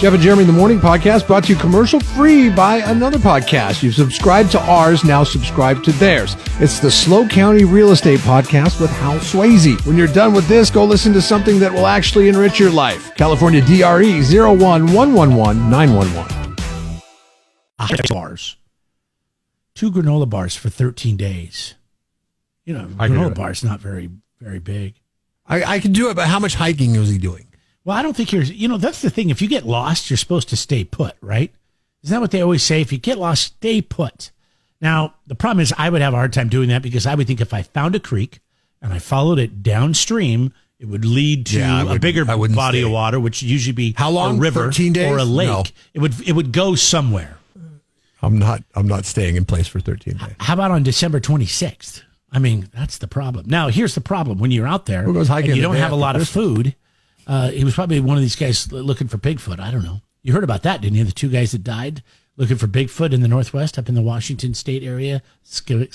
Jeff and Jeremy in the Morning podcast brought to you commercial free by another podcast. You've subscribed to ours, now subscribe to theirs. It's the Slow County Real Estate Podcast with Hal Swayze. When you're done with this, go listen to something that will actually enrich your life. California DRE 01111911. Bars. 2 granola bars for 13 days. You know, granola bars not very, very big. I can do it, but how much hiking was he doing? Well, I don't think that's the thing. If you get lost, you're supposed to stay put, right? Isn't that what they always say? If you get lost, stay put. Now, the problem is I would have a hard time doing that because I would think if I found a creek and I followed it downstream, it would lead to a bigger body of water, which would usually be how long? A river 13 days? Or a lake. No. It would go somewhere. I'm not staying in place for 13 days. How about on December 26th? I mean, that's the problem. Now, here's the problem. When you're out there and you don't have a lot of food, he was probably one of these guys looking for Bigfoot. I don't know. You heard about that, didn't you? The 2 guys that died looking for Bigfoot in the Northwest, up in the Washington State area. No,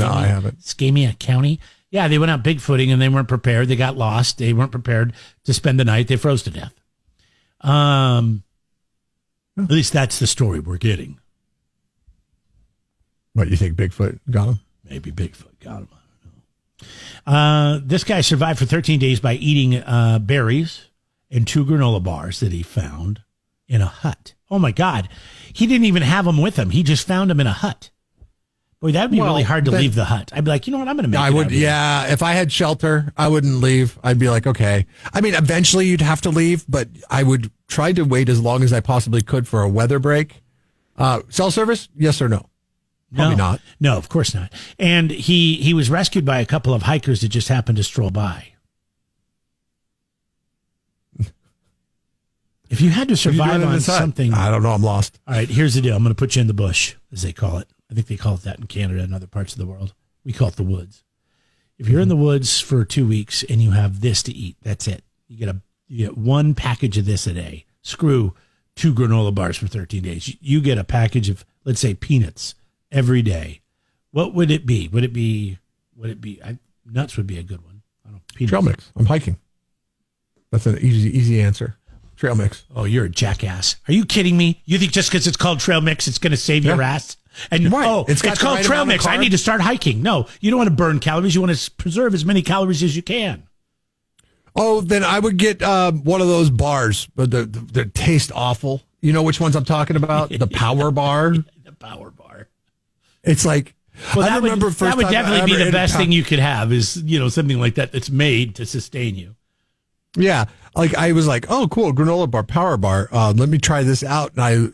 I haven't. Skamia County. Yeah, they went out Bigfooting and they weren't prepared. They got lost. They weren't prepared to spend the night. They froze to death. At least that's the story we're getting. What, you think Bigfoot got him? Maybe Bigfoot got him. I don't know. This guy survived for 13 days by eating berries and 2 granola bars that he found in a hut. Oh, my God. He didn't even have them with him. He just found them in a hut. Boy, that would be really hard to leave the hut. I'd be like, you know what? I'm going to make it. I would, yeah. If I had shelter, I wouldn't leave. I'd be like, okay. I mean, eventually you'd have to leave, but I would try to wait as long as I possibly could for a weather break. Cell service? Yes or no? Probably not. No, of course not. And he was rescued by a couple of hikers that just happened to stroll by. If you had to survive on something... I don't know. I'm lost. All right, here's the deal. I'm going to put you in the bush, as they call it. I think they call it that in Canada and other parts of the world. We call it the woods. If you're in the woods for 2 weeks and you have this to eat, that's it. You get 1 package of this a day. Screw 2 granola bars for 13 days. You get a package of, let's say, peanuts every day. What would it be? Would it be nuts would be a good one. I don't know. Peanuts. Trail mix. I'm hiking. That's an easy answer. Trail mix. Oh, you're a jackass. Are you kidding me? You think just because it's called trail mix, it's going to save your ass? And right. It's called trail mix. I need to start hiking. No, you don't want to burn calories. You want to preserve as many calories as you can. Oh, then I would get one of those bars, but they taste awful. You know which ones I'm talking about? The Power Bar. The Power Bar. It's like, well, that would definitely be the best thing you could have is, something like that that's made to sustain you. Yeah. Like I was like, oh, cool. Granola bar, Power Bar. Let me try this out. And I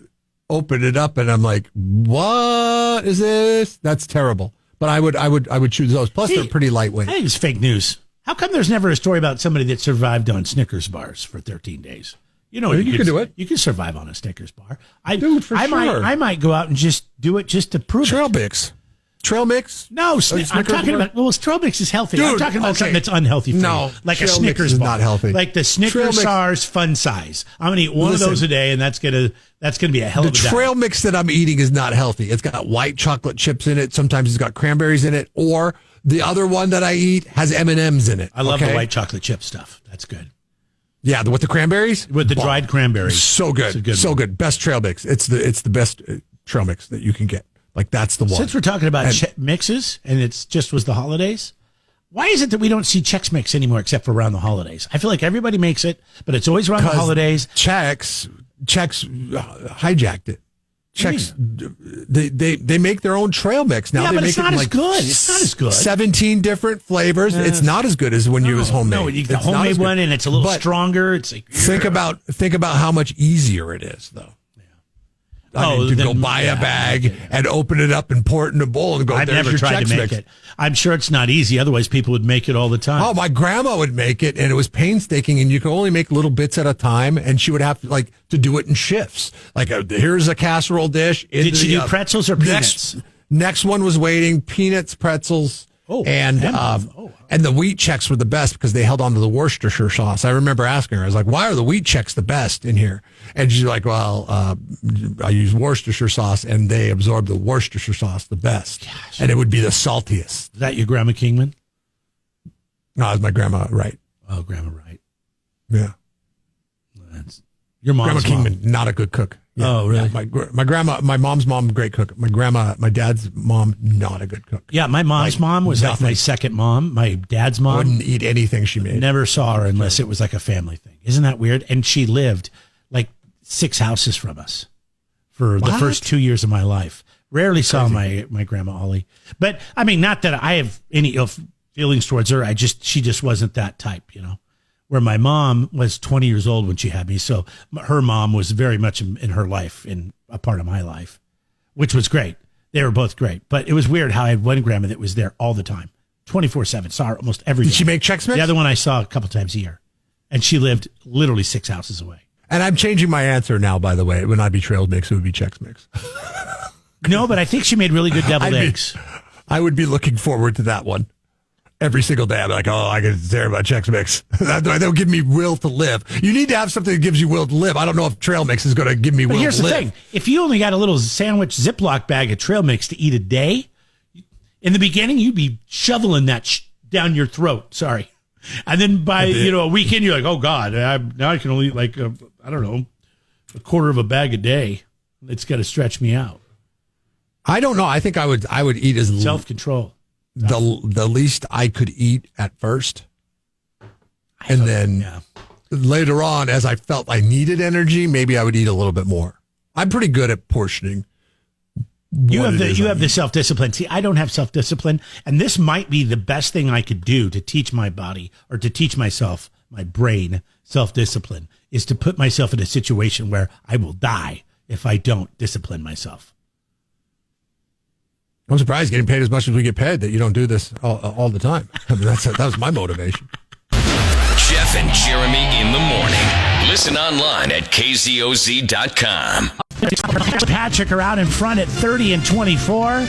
opened it up and I'm like, what is this? That's terrible. But I would choose those. Plus they're pretty lightweight. I think it's fake news. How come there's never a story about somebody that survived on Snickers bars for 13 days? You could do it. You can survive on a Snickers bar. I might go out and just do it just to prove Trail it. Trail mix? No, I'm talking about. Well, trail mix is healthy. I'm talking about something that's unhealthy for you, like a Snickers bar. Not healthy. Like the Snickers bars Fun Size. I'm gonna eat one of those a day, and that's gonna be a hell of a diet. The trail mix that I'm eating is not healthy. It's got white chocolate chips in it. Sometimes it's got cranberries in it, or the other one that I eat has M&Ms in it. I love the white chocolate chip stuff. That's good. Yeah, with the cranberries, with the dried cranberries, so good, good. Best trail mix. It's the best trail mix that you can get. Like that's the one. Since we're talking about mixes, and it's just was the holidays, why is it that we don't see Chex Mix anymore except for around the holidays? I feel like everybody makes it, but it's always around the holidays. Chex hijacked it. Chex, they make their own trail mix now. Yeah, they but make it's not as good. It's not as good. 17 different flavors. It's not as good as when you use homemade. No, you get the homemade one, and it's a little stronger. It's like think about how much easier it is, though. To go buy a bag and open it up and pour it in a bowl and go, I've never tried to make it. I'm sure it's not easy. Otherwise, people would make it all the time. Oh, my grandma would make it, and it was painstaking, and you could only make little bits at a time, and she would have to do it in shifts. Like, here's a casserole dish. Did she do pretzels or peanuts? Next one was waiting, peanuts, pretzels. And the wheat Chex were the best because they held on to the Worcestershire sauce. I remember asking her, I was like, why are the wheat Chex the best in here? And she's like, well, I use Worcestershire sauce, and they absorb the Worcestershire sauce the best. Gosh. And it would be the saltiest. Is that your Grandma Kingman? No, it was my grandma Wright. Oh, Grandma Wright. Yeah. Your mom's Grandma Kingman, not a good cook. Yeah, oh, really? Yeah, my grandma, my mom's mom, great cook. My dad's mom, not a good cook. Yeah, my mom's mom was like my second mom. My dad's mom. I wouldn't eat anything she made. Never saw her unless it was like a family thing. Isn't that weird? And she lived like 6 houses from us for the first 2 years of my life. Rarely saw my grandma Ollie. But I mean, not that I have any ill feelings towards her. She just wasn't that type, you know. Where my mom was 20 years old when she had me. So her mom was very much in her life, in a part of my life, which was great. They were both great. But it was weird how I had one grandma that was there all the time, 24/7, saw her almost every day. Did she make Chex Mix? The other one I saw a couple times a year. And she lived literally 6 houses away. And I'm changing my answer now, by the way. It would not be trail mix, it would be Chex Mix. No, but I think she made really good deviled eggs. I would be looking forward to that one. Every single day, I'm like, oh, I can say about Chex Mix. That'll give me will to live. You need to have something that gives you will to live. I don't know if trail mix is going to give me will to live. Here's the thing. If you only got a little sandwich Ziploc bag of trail mix to eat a day, in the beginning, you'd be shoveling that down your throat. Sorry. And then by a weekend, you're like, oh, God, now I can only eat like, I don't know, a quarter of a bag a day. It's got to stretch me out. I don't know. I think I would eat as self-control. The least I could eat at first. And then later on, as I felt I needed energy, maybe I would eat a little bit more. I'm pretty good at portioning. You have the self-discipline. See, I don't have self-discipline. And this might be the best thing I could do to teach my body or to teach myself, my brain, self-discipline, is to put myself in a situation where I will die if I don't discipline myself. I'm surprised getting paid as much as we get paid that you don't do this all the time. I mean, that was my motivation. Jeff and Jeremy in the morning. Listen online at kzoz.com. Patrick are out in front at 30 and 24.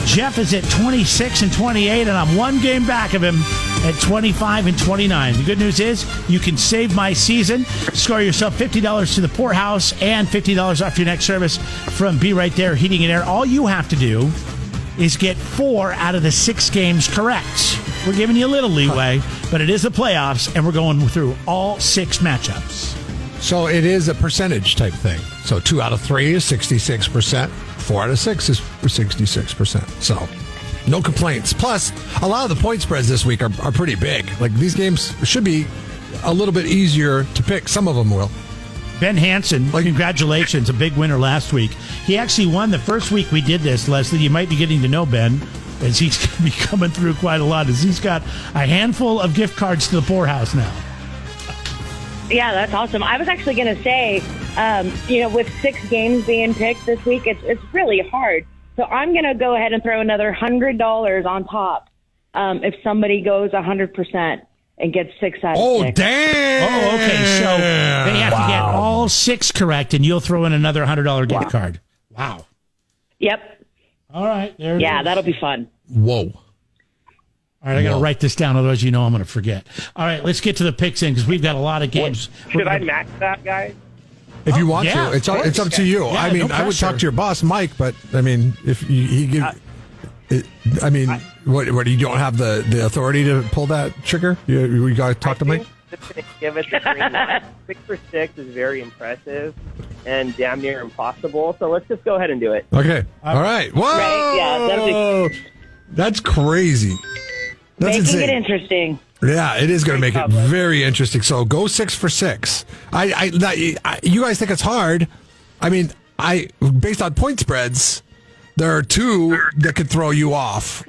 Jeff is at 26 and 28, and I'm one game back of him at 25 and 29. The good news is you can save my season. Score yourself $50 to the poorhouse and $50 off your next service from Be Right There Heating and Air. All you have to do is get 4 out of the 6 games correct. We're giving you a little leeway, but it is the playoffs, and we're going through all 6 matchups. So it is a percentage type thing. So 2 out of 3 is 66%. 4 out of 6 is 66%. So no complaints. Plus, a lot of the point spreads this week are pretty big. Like, these games should be a little bit easier to pick. Some of them will. Ben Hansen, congratulations, a big winner last week. He actually won the first week we did this, Leslie. You might be getting to know Ben, as he's going to be coming through quite a lot, as he's got a handful of gift cards to the poorhouse now. Yeah, that's awesome. I was actually going to say, with 6 games being picked this week, it's really hard. So I'm going to go ahead and throw another $100 on top if somebody goes 100%. And get 6 out of 6. Oh, damn! Oh, okay. So they have to get all 6 correct, and you'll throw in another $100 gift card. Wow. Yep. All right. There it is. That'll be fun. Whoa. All right, I got to write this down, otherwise I'm going to forget. All right, let's get to the picks in, because we've got a lot of games. Should I max that, guys? If you want to. It's up to you. Yeah, I mean, I would talk to your boss, Mike, but, I mean, if he give... What you don't have the authority to pull that trigger? You got to talk to Mike? Just going to give it the green light. 6 for 6 is very impressive and damn near impossible. So let's just go ahead and do it. Okay. All right. Whoa! Right, yeah, that'll be... That's crazy. That's making insane. it interesting. Yeah, it is going to make it very interesting. So go 6 for 6. You guys think it's hard? I mean, based on point spreads, there are 2 that could throw you off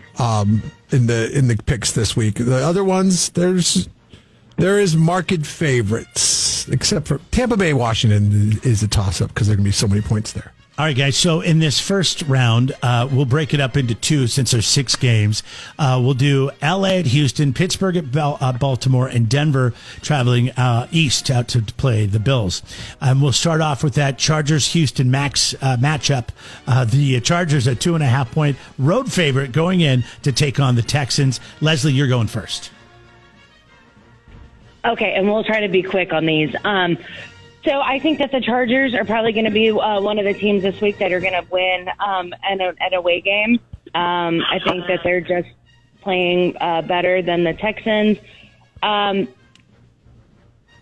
in the picks this week. The other ones, there is market favorites, except for Tampa Bay, Washington is a toss-up because there are going to be so many points there. All right, guys. So in this first round, we'll break it up into 2 since there's 6 games. We'll do L.A. at Houston, Pittsburgh at Baltimore, and Denver traveling east out to play the Bills. We'll start off with that Chargers-Houston matchup. The Chargers, a 2.5-point road favorite going in to take on the Texans. Leslie, you're going first. Okay, and we'll try to be quick on these. So I think that the Chargers are probably going to be one of the teams this week that are going to win an away game. I think that they're just playing better than the Texans.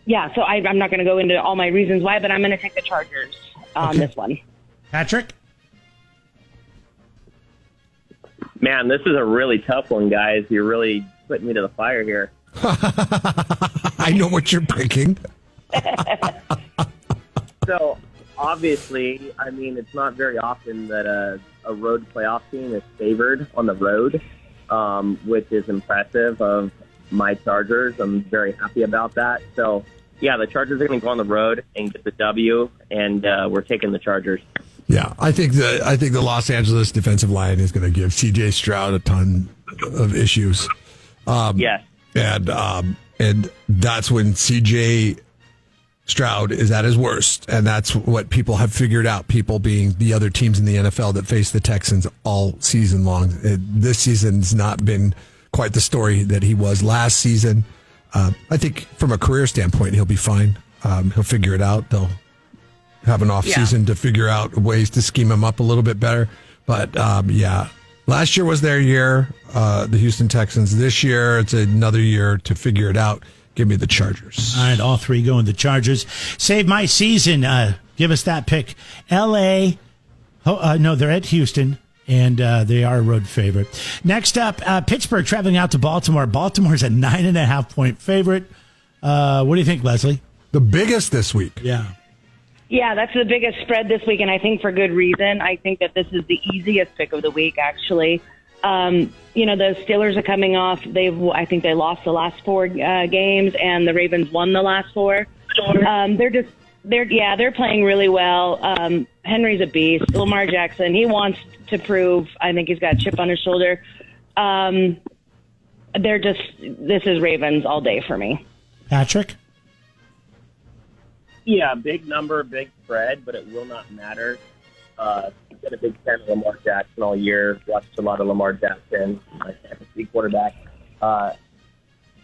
Yeah, so I'm not going to go into all my reasons why, but I'm going to take the Chargers on this one. Patrick? Man, this is a really tough one, guys. You're really putting me to the fire here. I know what you're picking. So, obviously, I mean, it's not very often that a road playoff team is favored on the road, which is impressive of my Chargers. I'm very happy about that. So, yeah, the Chargers are going to go on the road and get the W, and we're taking the Chargers. Yeah, I think the Los Angeles defensive line is going to give C.J. Stroud a ton of issues. Yes. And that's when C.J. Stroud is at his worst, and that's what people have figured out, people being the other teams in the NFL that face the Texans all season long. This season's not been quite the story that he was last season. I think from a career standpoint, he'll be fine. He'll figure it out. They'll have an off season to figure out ways to scheme him up a little bit better. But last year was their year, the Houston Texans. This year, it's another year to figure it out. Give me the Chargers. All right, all three going the Chargers. Save my season. Give us that pick. L.A. No, they're at Houston, and they are a road favorite. Next up, Pittsburgh traveling out to Baltimore. Baltimore's a 9.5-point favorite. What do you think, Leslie? The biggest this week. Yeah. Yeah, that's the biggest spread this week, and I think for good reason. I think that this is the easiest pick of the week, actually. The Steelers are coming off. I think they lost the last 4 games, and the Ravens won the last 4. They're playing really well. Henry's a beast. Lamar Jackson, he wants to prove. I think he's got a chip on his shoulder. This is Ravens all day for me. Patrick? Yeah, big number, big spread, but it will not matter. Been a big fan of Lamar Jackson all year. Watched a lot of Lamar Jackson, my fantasy quarterback.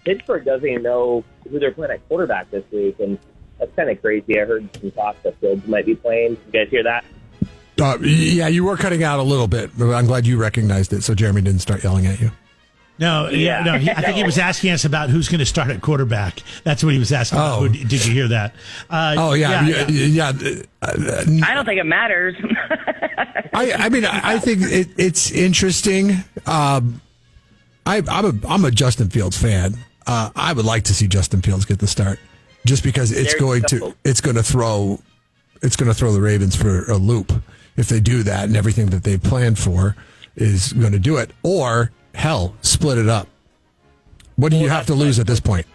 Pittsburgh doesn't even know who they're playing at quarterback this week, and that's kind of crazy. I heard some talk that Fields might be playing. You guys hear that? Yeah, you were cutting out a little bit, but I'm glad you recognized it so Jeremy didn't start yelling at you. No, I think he was asking us about who's going to start at quarterback. That's what he was asking. Oh. Did you hear that? I don't think it matters. I think it's interesting. I'm a Justin Fields fan. I would like to see Justin Fields get the start, just because it's going to throw the Ravens for a loop if they do that, and everything that they planned for is going to do it. Or hell, split it up. What do you have to lose at this point?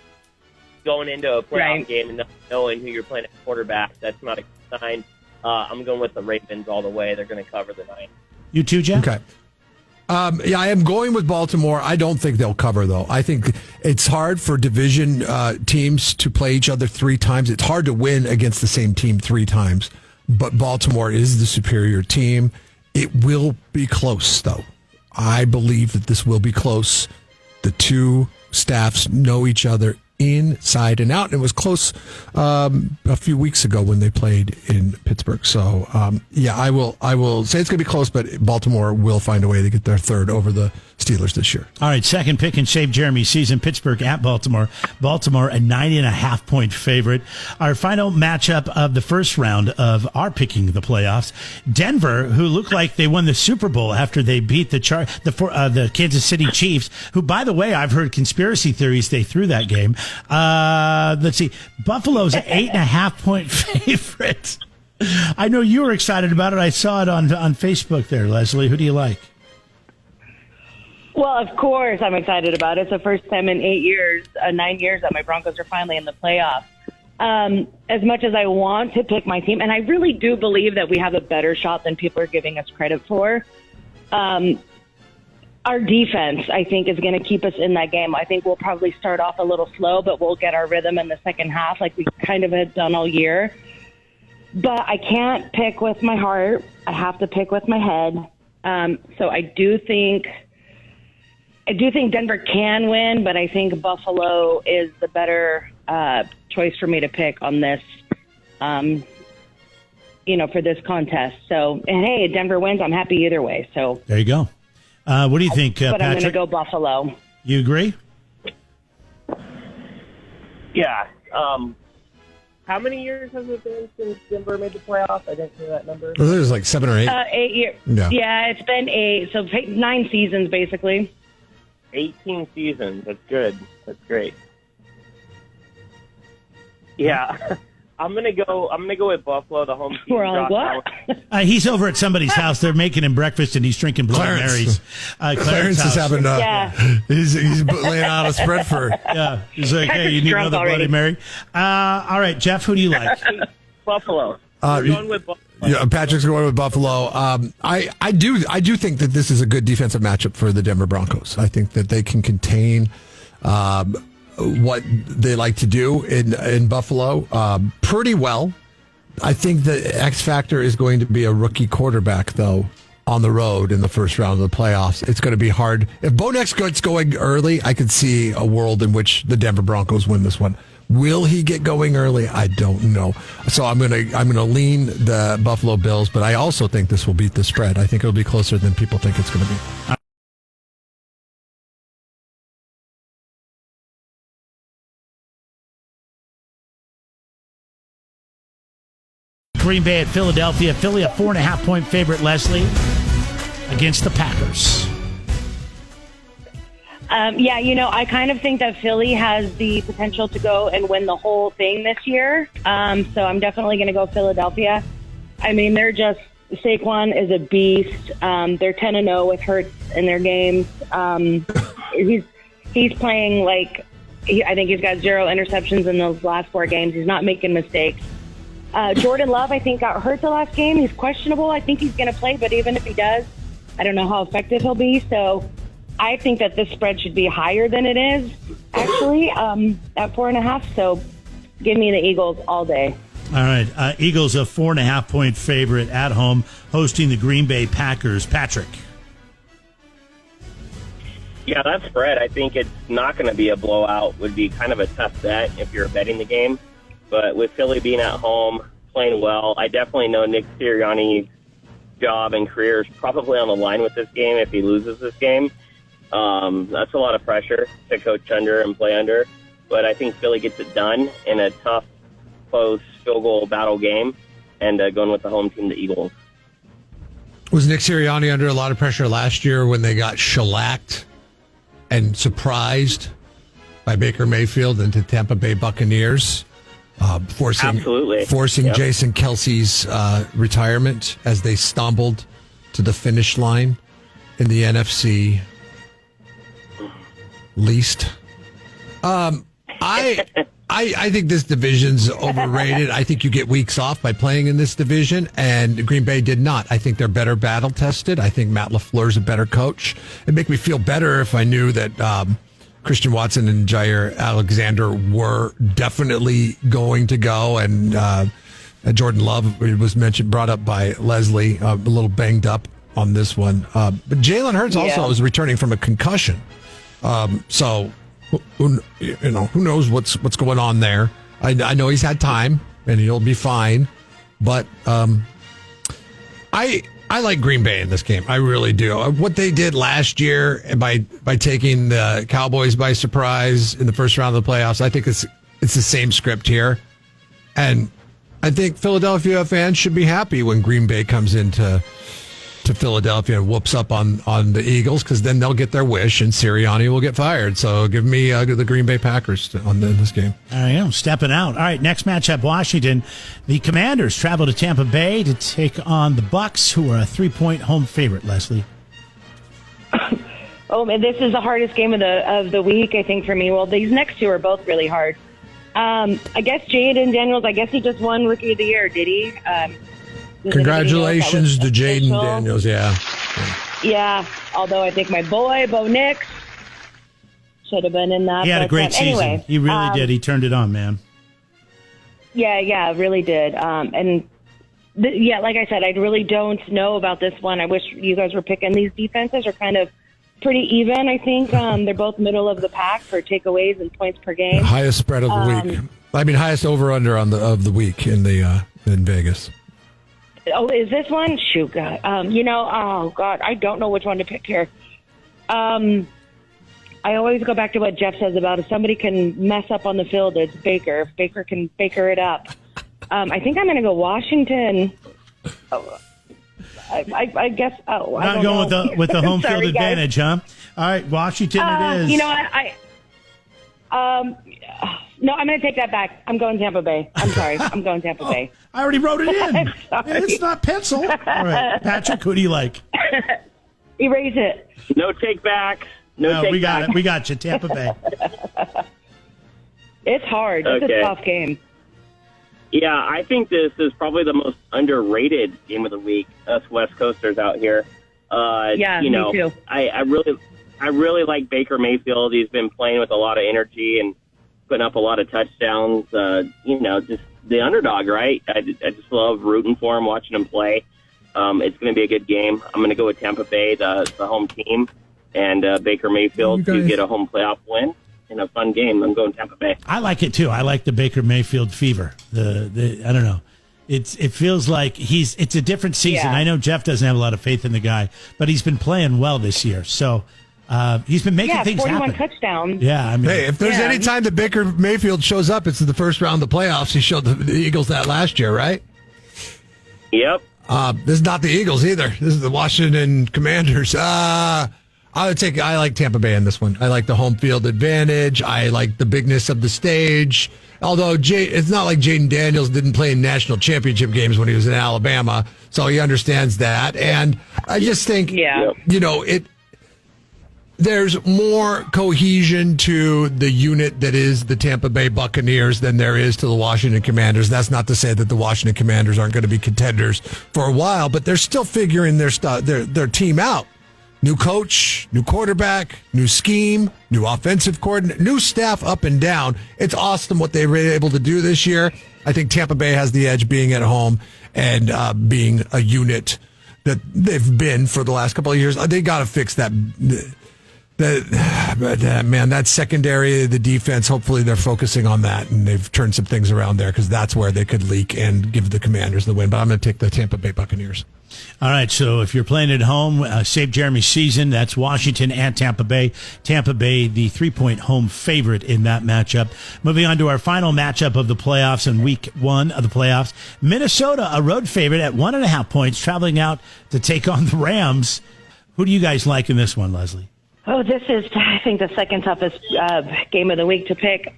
Going into a playoff game and not knowing who you're playing at quarterback, that's not a good sign. I'm going with the Ravens all the way. They're going to cover the 9. You too, Jeff? Okay. I am going with Baltimore. I don't think they'll cover, though. I think it's hard for division teams to play each other 3 times. It's hard to win against the same team 3 times. But Baltimore is the superior team. It will be close, though. I believe that this will be close. The two staffs know each other inside and out. It was close a few weeks ago when they played in Pittsburgh. So, I will say it's going to be close, but Baltimore will find a way to get their 3rd over the Steelers this year. All right, second pick and save Jeremy's season, Pittsburgh at Baltimore. Baltimore, a 9.5-point favorite. Our final matchup of the first round of our picking the playoffs, Denver, who looked like they won the Super Bowl after they beat the Kansas City Chiefs, who, by the way, I've heard conspiracy theories they threw that game. Let's see. Buffalo's an 8.5-point favorite. I know you were excited about it. I saw it on Facebook there, Leslie. Who do you like? Well, of course, I'm excited about it. It's the first time in 9 years that my Broncos are finally in the playoffs. As much as I want to pick my team, and I really do believe that we have a better shot than people are giving us credit for, our defense, I think, is going to keep us in that game. I think we'll probably start off a little slow, but we'll get our rhythm in the second half like we kind of have done all year. But I can't pick with my heart. I have to pick with my head. So I do think Denver can win, but I think Buffalo is the better choice for me to pick on this, for this contest. So, and hey, if Denver wins, I'm happy either way. So there you go. What do you think, but Patrick? I'm going to go Buffalo. You agree? Yeah. How many years has it been since Denver made the playoffs? I didn't hear that number. Well, there's like 7 or 8. 8 years. Yeah, it's been 8. So 9 seasons, basically. 18 seasons. That's good. That's great. Yeah. I'm gonna go with Buffalo, the home team. We're all what? He's over at somebody's house. They're making him breakfast, and he's drinking Bloody Marys. Clarence is having. He's laying out a spread for. Yeah, he's like, hey, you need another Bloody Mary. All right, Jeff, who do you like? Buffalo. We're going with Buffalo. Yeah, Patrick's going with Buffalo. I do think that this is a good defensive matchup for the Denver Broncos. I think that they can contain what they like to do in Buffalo pretty well. I think the X factor is going to be a rookie quarterback, though, on the road in the first round of the playoffs. It's going to be hard. If Bo Nix gets going early, I could see a world in which the Denver Broncos win this one. Will he get going early? I don't know. So I'm gonna lean the Buffalo Bills, but I also think this will beat the spread. I think it'll be closer than people think it's going to be. Green Bay at Philadelphia. Philly a 4.5-point favorite, Leslie, against the Packers. I kind of think that Philly has the potential to go and win the whole thing this year. So I'm definitely going to go Philadelphia. I mean, Saquon is a beast. They're 10-0 with Hurts in their games. He's playing I think he's got 0 interceptions in those last 4 games. He's not making mistakes. Jordan Love, I think, got hurt the last game. He's questionable. I think he's going to play, but even if he does, I don't know how effective he'll be. So I think that this spread should be higher than it is, actually, at 4.5. So give me the Eagles all day. All right. Eagles a 4.5-point favorite at home, hosting the Green Bay Packers. Patrick. Yeah, that spread, I think it's not going to be a blowout. Would be kind of a tough bet if you're betting the game. But with Philly being at home, playing well, I definitely know Nick Sirianni's job and career is probably on the line with this game if he loses this game. That's a lot of pressure to coach under and play under. But I think Philly gets it done in a tough, close field goal battle game and going with the home team, the Eagles. Was Nick Sirianni under a lot of pressure last year when they got shellacked and surprised by Baker Mayfield and the Tampa Bay Buccaneers? Forcing Yep. Jason Kelsey's retirement as they stumbled to the finish line in the NFC least. I think this division's overrated. I think you get weeks off by playing in this division, and Green Bay did not. I think they're better battle tested. I think Matt LaFleur's a better coach. It'd make me feel better if I knew that Christian Watson and Jair Alexander were definitely going to go, and Jordan Love was brought up by Leslie, a little banged up on this one. But Jalen Hurts also is returning from a concussion, so who knows what's going on there. I know he's had time and he'll be fine, but I like Green Bay in this game. I really do. What they did last year by taking the Cowboys by surprise in the first round of the playoffs, I think it's the same script here. And I think Philadelphia fans should be happy when Green Bay comes into Philadelphia and whoops up on the Eagles, because then they'll get their wish and Sirianni will get fired. So give me the Green Bay Packers on this game. I am stepping out. All right, next matchup, Washington. The Commanders travel to Tampa Bay to take on the Bucks, who are a 3-point home favorite, Leslie. Oh, man, this is the hardest game of the week, I think, for me. Well, these next two are both really hard. I guess Jaden Daniels, I guess he just won Rookie of the Year, did he? Congratulations to Jaden Daniels, Yeah, although I think my boy, Bo Nix, should have been in that. He had a great season. Anyway, he really did. He turned it on, man. Yeah, really did. Like I said, I really don't know about this one. I wish you guys were picking. These defenses are kind of pretty even, I think. They're both middle of the pack for takeaways and points per game. Highest spread of the week. Highest over-under of the week in Vegas. Oh, is this one? Shoot, God. Oh, God, I don't know which one to pick here. I always go back to what Jeff says about if somebody can mess up on the field, it's Baker. If Baker can Baker it up. I think I'm going to go Washington. I guess. Oh, I not don't going know. with the home Sorry, field guys. advantage, huh? All right, Washington it is. You know what? No, I'm going to take that back. I'm going Tampa Bay. I'm sorry. I'm going Tampa Bay. I already wrote it in. I'm sorry. It's not pencil. All right, Patrick, who do you like? Erase it. No take back. No, take we got back. it. We got you, Tampa Bay. It's hard. It's Okay. a tough game. Yeah, I think this is probably the most underrated game of the week. Us West Coasters out here. Yeah, you know, me too. I really like Baker Mayfield. He's been playing with a lot of energy and putting up a lot of touchdowns. You know, just the underdog, right? I just love rooting for him, watching him play. It's going to be a good game. I'm going to go with Tampa Bay, the home team, and Baker Mayfield to get a home playoff win. In a fun game, I'm going Tampa Bay. I like it too. I like the Baker Mayfield fever. The I don't know. It feels like it's a different season. Yeah. I know Jeff doesn't have a lot of faith in the guy, but he's been playing well this year. So he's been making things 41 happen. touchdowns. Yeah, I mean, Hey, if there's any time that Baker Mayfield shows up, it's in the first round of the playoffs. He showed the Eagles that last year, right? Yep. This is not the Eagles either. This is the Washington Commanders. I like Tampa Bay in this one. I like the home field advantage. I like the bigness of the stage. Although it's not like Jaden Daniels didn't play in national championship games when he was in Alabama, so he understands that. And I just think, you know, there's more cohesion to the unit that is the Tampa Bay Buccaneers than there is to the Washington Commanders. That's not to say that the Washington Commanders aren't going to be contenders for a while, but they're still figuring their team out. New coach, new quarterback, new scheme, new offensive coordinator, new staff up and down. It's awesome what they were able to do this year. I think Tampa Bay has the edge being at home and being a unit that they've been for the last couple of years. They got to fix that. Man, that secondary, the defense, hopefully they're focusing on that and they've turned some things around there because that's where they could leak and give the Commanders the win. But I'm going to take the Tampa Bay Buccaneers. all right, so if you're playing at home, save Jeremy's season. That's Washington and Tampa Bay. Tampa Bay, the 3-point home favorite in that matchup. Moving on to our final matchup of the playoffs in week 1 of the playoffs. Minnesota, a road favorite at 1.5 points, traveling out to take on the Rams. Who do you guys like in this one, Leslie? Oh, this is, I think, the second toughest game of the week to pick.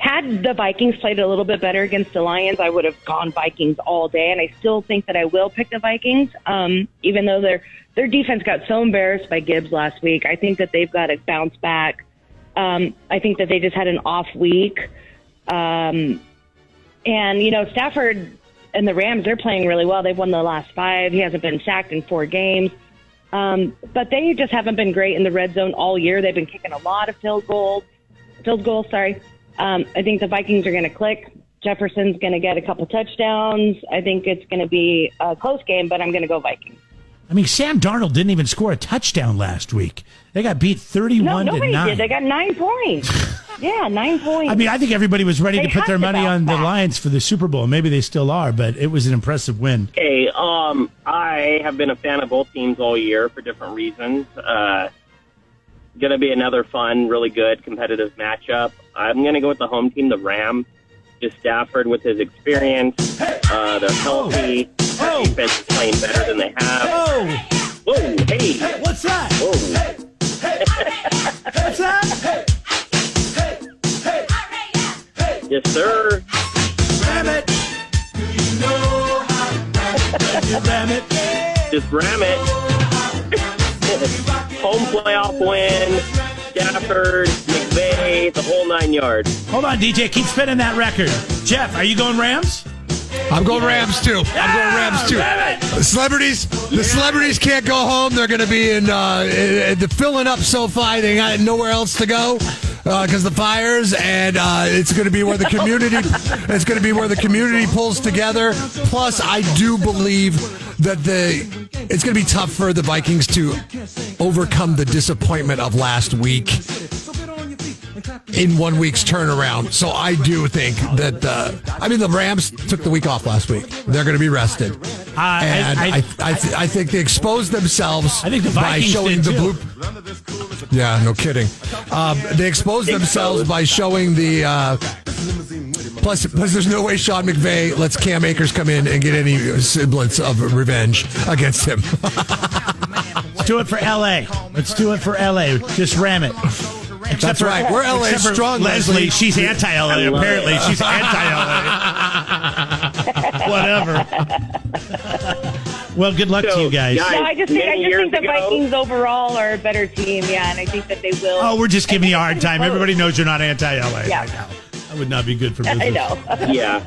Had the Vikings played a little bit better against the Lions, I would have gone Vikings all day, and I still think that I will pick the Vikings, even though their defense got so embarrassed by Gibbs last week. I think that they've got to bounce back. I think that they just had an off week. And, you know, Stafford and the Rams, they're playing really well. They've won the last 5. He hasn't been sacked in 4 games. But they just haven't been great in the red zone all year. They've been kicking a lot of field goals. I think the Vikings are going to click. Jefferson's going to get a couple touchdowns. I think it's going to be a close game, but I'm going to go Vikings. I mean, Sam Darnold didn't even score a touchdown last week. They got beat 31-9. No, nobody did. They got 9 points. Yeah, 9 points. I mean, I think everybody was ready They to put their have to money on bounce the back. Lions for the Super Bowl. Maybe they still are, but it was an impressive win. Hey, I have been a fan of both teams all year for different reasons. Going to be another fun, really good, competitive matchup. I'm going to go with the home team, the Rams. Just Stafford with his experience. They're healthy. Their defense is playing better than they have. Whoa, hey. What's that? Whoa. What's that? Yes, sir. Ram it. Do you know how to ram it? Just ram it. Home playoff win. Stafford, McVay, the whole 9 yards. Hold on, DJ. Keep spinning that record. Jeff, are you going Rams? I'm going Rams too. The celebrities can't go home. They're going to be in the filling up SoFi. They got nowhere else to go because the fires, and it's going to be where the community. It's going to be where the community pulls together. Plus, I do believe that it's going to be tough for the Vikings to overcome the disappointment of last week in 1 week's turnaround. So I do think that the Rams took the week off last week. They're going to be rested. I think they exposed themselves I think the by Vikings showing did the too. blue. Yeah, no kidding. They exposed themselves by showing the Plus, there's no way Sean McVay lets Cam Akers come in and get any semblance of revenge against him. Let's do it for L.A. Let's do it for L.A. Just ram it. That's right. We're LA strong, Leslie. She's anti-LA, apparently. She's anti-LA. Whatever. Well, good luck to you guys. No, I just think the Vikings overall are a better team, yeah, and I think that they will. Oh, we're just giving you a hard time. Everybody knows you're not anti-LA. Yeah. Right now. That would not be good for business. I know. Yeah.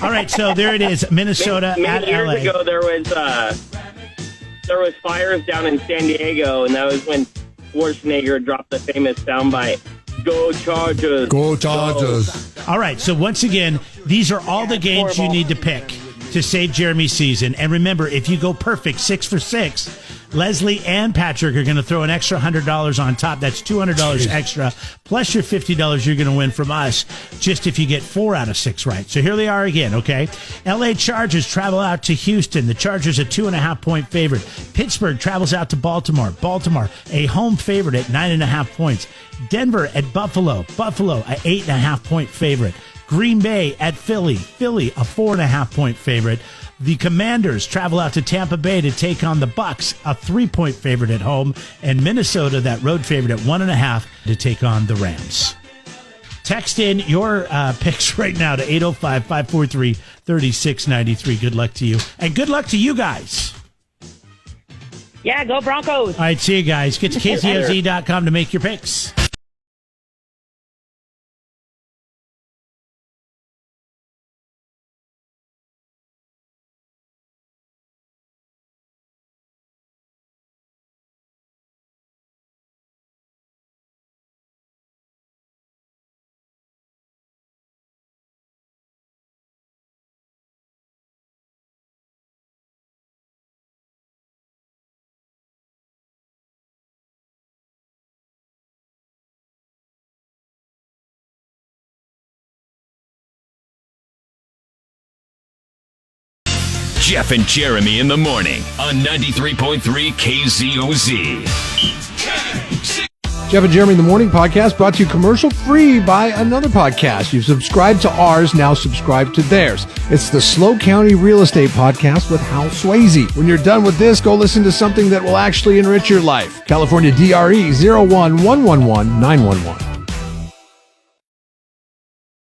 All right, so there it is, Minnesota at Many years LA. ago, there was fires down in San Diego, and that was when Schwarzenegger dropped the famous soundbite, "Go Chargers! Go Chargers!" All right, so once again, these are all the games you need to pick to save Jeremy's season. And remember, if you go perfect 6 for 6, Leslie and Patrick are going to throw an extra $100 on top. That's $200 extra, plus your $50 you're going to win from us, just if you get 4 out of 6 right. So here they are again, okay? LA Chargers travel out to Houston. The Chargers a 2.5-point favorite. Pittsburgh travels out to Baltimore. Baltimore, a home favorite at 9.5 points. Denver at Buffalo. Buffalo, a 8.5-point favorite. Green Bay at Philly. Philly, a 4.5-point favorite. The Commanders travel out to Tampa Bay to take on the Bucks, a 3-point favorite at home, and Minnesota, that road favorite at 1.5 to take on the Rams. Text in your picks right now to 805-543-3693. Good luck to you. And good luck to you guys. Yeah, go Broncos. All right, see you guys. Get to KZOZ.com to make your picks. Jeff and Jeremy in the morning on 93.3 KZOZ. Jeff and Jeremy in the Morning podcast brought to you commercial free by another podcast. You've subscribed to ours, now subscribe to theirs. It's the Slow County Real Estate Podcast with Hal Swayze. When you're done with this, go listen to something that will actually enrich your life. California DRE 01111 911.